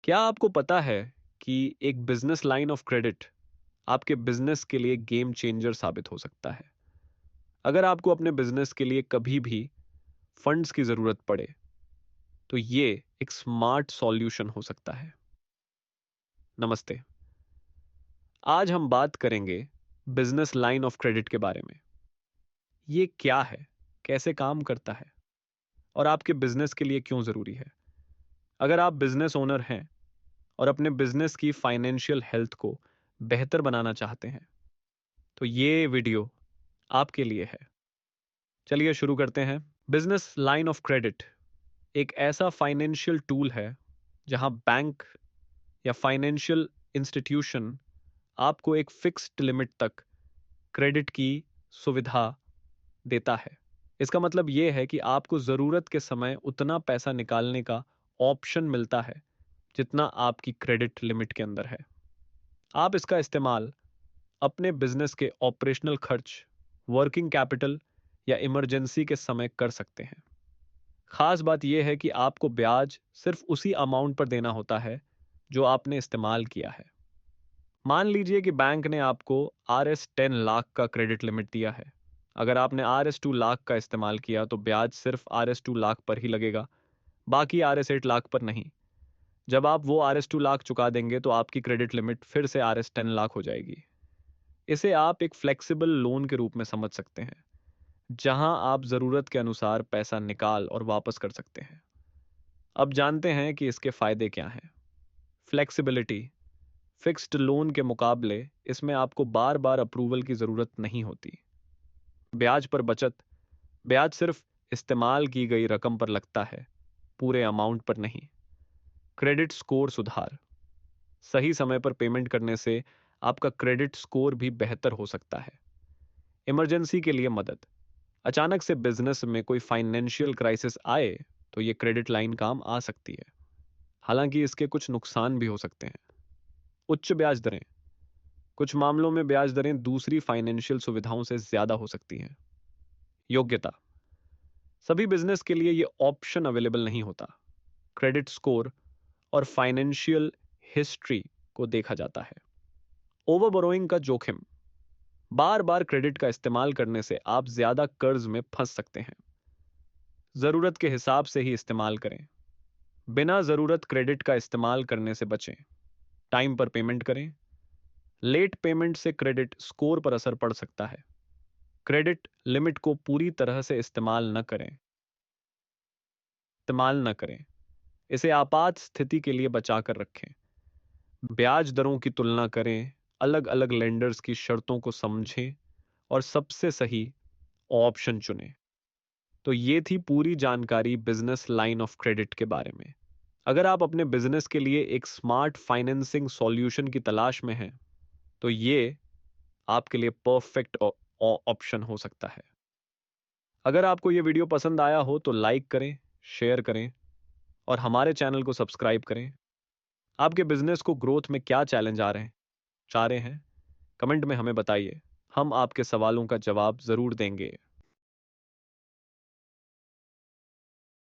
क्या आपको पता है कि एक बिजनेस लाइन ऑफ क्रेडिट आपके बिजनेस के लिए गेम चेंजर साबित हो सकता है? अगर आपको अपने बिजनेस के लिए कभी भी फंड्स की जरूरत पड़े, तो ये एक स्मार्ट सॉल्यूशन हो सकता है। नमस्ते। आज हम बात करेंगे बिजनेस लाइन ऑफ क्रेडिट के बारे में। ये क्या है, कैसे काम करता है और आपके बिजनेस के लिए क्यों जरूरी है? अगर आप बिजनेस ओनर हैं और अपने बिजनेस की फाइनेंशियल हेल्थ को बेहतर बनाना चाहते हैं, तो ये वीडियो आपके लिए है। चलिए शुरू करते हैं। बिजनेस लाइन ऑफ क्रेडिट एक ऐसा फाइनेंशियल टूल है जहां बैंक या फाइनेंशियल इंस्टीट्यूशन आपको एक फिक्स्ड लिमिट तक क्रेडिट की सुविधा देता है। इसका मतलब यह है कि आपको जरूरत के समय उतना पैसा निकालने का ऑप्शन मिलता है जितना आपकी क्रेडिट लिमिट के अंदर है। आप इसका इस्तेमाल अपने बिजनेस के ऑपरेशनल खर्च, वर्किंग कैपिटल या इमरजेंसी के समय कर सकते हैं। खास बात यह है कि आपको ब्याज सिर्फ उसी अमाउंट पर देना होता है जो आपने इस्तेमाल किया है। मान लीजिए कि बैंक ने आपको RS 10 लाख का क्रेडिट लिमिट दिया है। अगर आपने RS 2 लाख का इस्तेमाल किया तो ब्याज सिर्फ RS 2 लाख पर ही लगेगा, बाकी RS 8 लाख पर नहीं। जब आप वो RS 2 लाख चुका देंगे तो आपकी क्रेडिट लिमिट फिर से RS 10 लाख हो जाएगी। इसे आप एक फ्लेक्सिबल लोन के रूप में समझ सकते हैं, जहां आप जरूरत के अनुसार पैसा निकाल और वापस कर सकते हैं। अब जानते हैं कि इसके फायदे क्या हैं। फ्लेक्सिबिलिटी। फिक्स्ड लोन के मुकाबले इसमें आपको बार बार अप्रूवल की जरूरत नहीं होती। ब्याज पर बचत। ब्याज सिर्फ इस्तेमाल की गई रकम पर लगता है, पूरे अमाउंट पर नहीं। क्रेडिट स्कोर सुधार। सही समय पर पेमेंट करने से आपका क्रेडिट स्कोर भी बेहतर हो सकता है। इमरजेंसी के लिए मदद। अचानक से बिजनेस में कोई फाइनेंशियल क्राइसिस आए तो ये क्रेडिट लाइन काम आ सकती है। हालांकि इसके कुछ नुकसान भी हो सकते हैं। उच्च ब्याज दरें। कुछ मामलों में ब्याज दरें दूसरी फाइनेंशियल सुविधाओं से ज्यादा हो सकती हैं। योग्यता। सभी बिजनेस के लिए यह ऑप्शन अवेलेबल नहीं होता। क्रेडिट स्कोर और फाइनेंशियल हिस्ट्री को देखा जाता है। ओवर बोरोइंग का जोखिम। बार बार क्रेडिट का इस्तेमाल करने से आप ज्यादा कर्ज में फंस सकते हैं। जरूरत के हिसाब से ही इस्तेमाल करें। बिना जरूरत क्रेडिट का इस्तेमाल करने से बचें। टाइम पर पेमेंट करें। लेट पेमेंट से क्रेडिट स्कोर पर असर पड़ सकता है। क्रेडिट लिमिट को पूरी तरह से इस्तेमाल न करें। इसे आपात स्थिति के लिए बचा कर रखें। ब्याज दरों की तुलना करें, अलग अलग लेंडर्स की शर्तों को समझें और सबसे सही ऑप्शन चुनें। तो ये थी पूरी जानकारी बिजनेस लाइन ऑफ क्रेडिट के बारे में। अगर आप अपने बिजनेस के लिए एक स्मार्ट फाइनेंसिंग सॉल्यूशन की तलाश में हैं, तो ये आपके लिए परफेक्ट ऑप्शन हो सकता है। अगर आपको ये वीडियो पसंद आया हो तो लाइक करें, शेयर करें और हमारे चैनल को सब्सक्राइब करें। आपके बिजनेस को ग्रोथ में क्या चैलेंज चाह रहे हैं, कमेंट में हमें बताइए। हम आपके सवालों का जवाब जरूर देंगे।